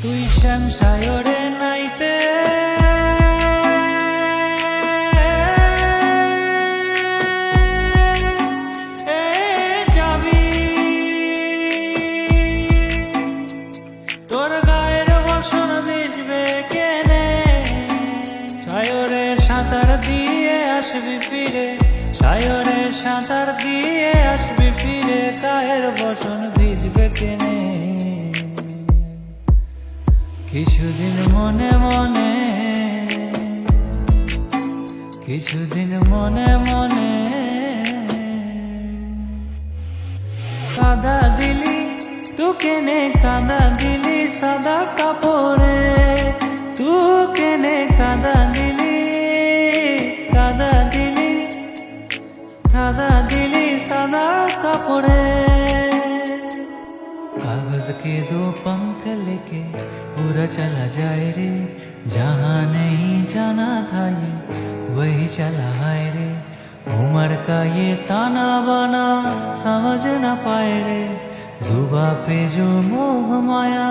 তুই শ্যাম সায়রে নাইতে যাবি, তোর গায়ের বসন ভিজবে কেনে, সায়রে সাঁতার দিয়ে আসবি ফিরে, সায়রে সাঁতার দিয়ে আসবি ফিরে, গায়ের বসন ভিজবে কেনে। কিছুদিন মনে মনে, কিছুদিন মনে মনে কাদা দিলি, তু কেনে কাদা দিলি সাদা কাপড়ে, তু কেনে কাদা দিলি, কাদা দিলি, কাদা দিলি সাদা কাপড়ে। कागज के दो पंख लेके पूरा चला जाए रे, जहाँ नहीं जाना था ये वही चला है रे, उम्र का ये ताना बाना समझ न पाए रे, जुबा पे जो मोह माया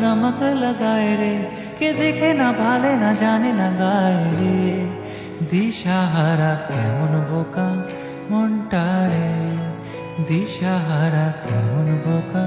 नमक लगाए रे, के देखे ना भाले ना जाने ना गाए रे, दिशाहारा केमन बोका মনটা রে, দিশাহারা কেমন বোকা